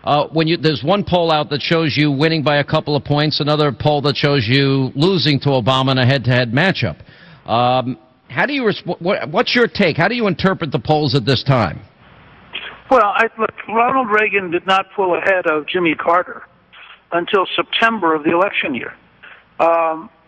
There's one poll out that shows you winning by a couple of points, another poll that shows you losing to Obama in a head-to-head matchup. How do you what's your take? How do you interpret the polls at this time? Well, look, Ronald Reagan did not pull ahead of Jimmy Carter until September of the election year.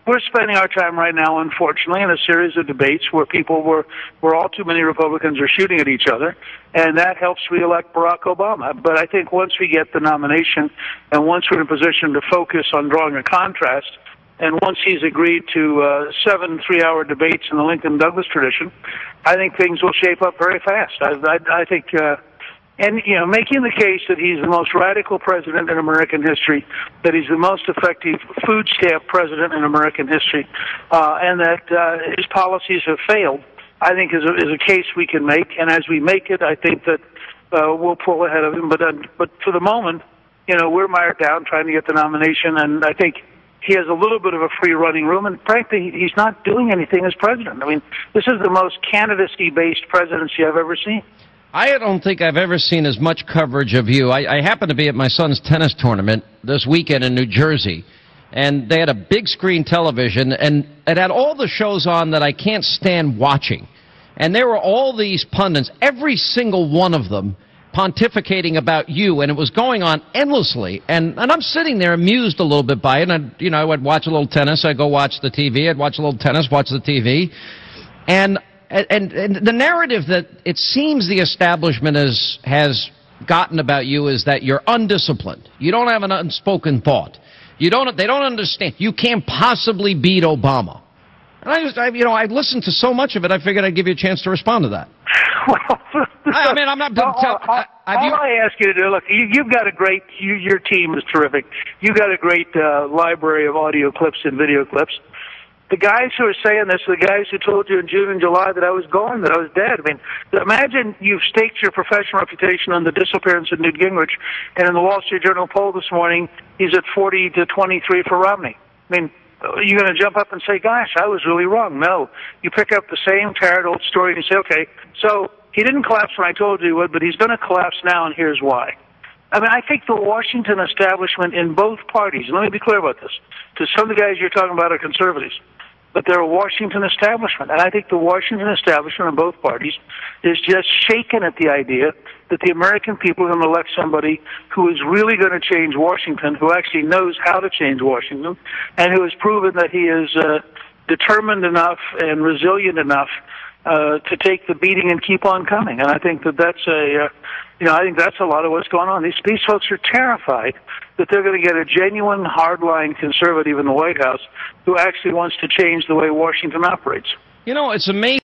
We're spending our time right now, unfortunately, in a series of debates where where all too many Republicans are shooting at each other, and that helps reelect Barack Obama. But I think once we get the nomination, and once we're in a position to focus on drawing a contrast, and once he's agreed to 7 3-hour debates in the Lincoln-Douglas tradition, I think things will shape up very fast. I think. And, making the case that he's the most radical president in American history, that he's the most effective food stamp president in American history, and that his policies have failed, I think is a case we can make. And as we make it, I think that we'll pull ahead of him. But for the moment, we're mired down trying to get the nomination, and I think he has a little bit of a free running room, and frankly, he's not doing anything as president. I mean, this is the most candidacy-based presidency I've ever seen. I don't think I've ever seen as much coverage of you. I happened to be at my son's tennis tournament this weekend in New Jersey, and they had a big screen television, and it had all the shows on that I can't stand watching. And there were all these pundits, every single one of them, pontificating about you, and it was going on endlessly. And I'm sitting there amused a little bit by it, and I would watch a little tennis, I'd go watch the TV, I'd watch a little tennis, watch the TV, and the narrative that it seems the establishment has gotten about you is that you're undisciplined. You don't have an unspoken thought. They don't understand. You can't possibly beat Obama. And I listened to so much of it, I figured I'd give you a chance to respond to that. Well, I'm not. All I ask you to do, look, you've got a great. Your team is terrific. You've got a great library of audio clips and video clips. The guys who are saying this are the guys who told you in June and July that I was gone, that I was dead. I mean, imagine you've staked your professional reputation on the disappearance of Newt Gingrich, and in the Wall Street Journal poll this morning, he's at 40 to 23 for Romney. I mean, are you going to jump up and say, gosh, I was really wrong? No. You pick up the same tired old story and you say, okay, so he didn't collapse when I told you he would, but he's going to collapse now, and here's why. I mean, I think the Washington establishment in both parties, and let me be clear about this, to some of the guys you're talking about are conservatives, but they're a Washington establishment. And I think the Washington establishment in both parties is just shaken at the idea that the American people are going to elect somebody who is really going to change Washington, who actually knows how to change Washington, and who has proven that he is determined enough and resilient enough to take the beating and keep on coming. And I think that's I think that's a lot of what's going on. These folks are terrified that they're going to get a genuine, hardline conservative in the White House who actually wants to change the way Washington operates. It's amazing.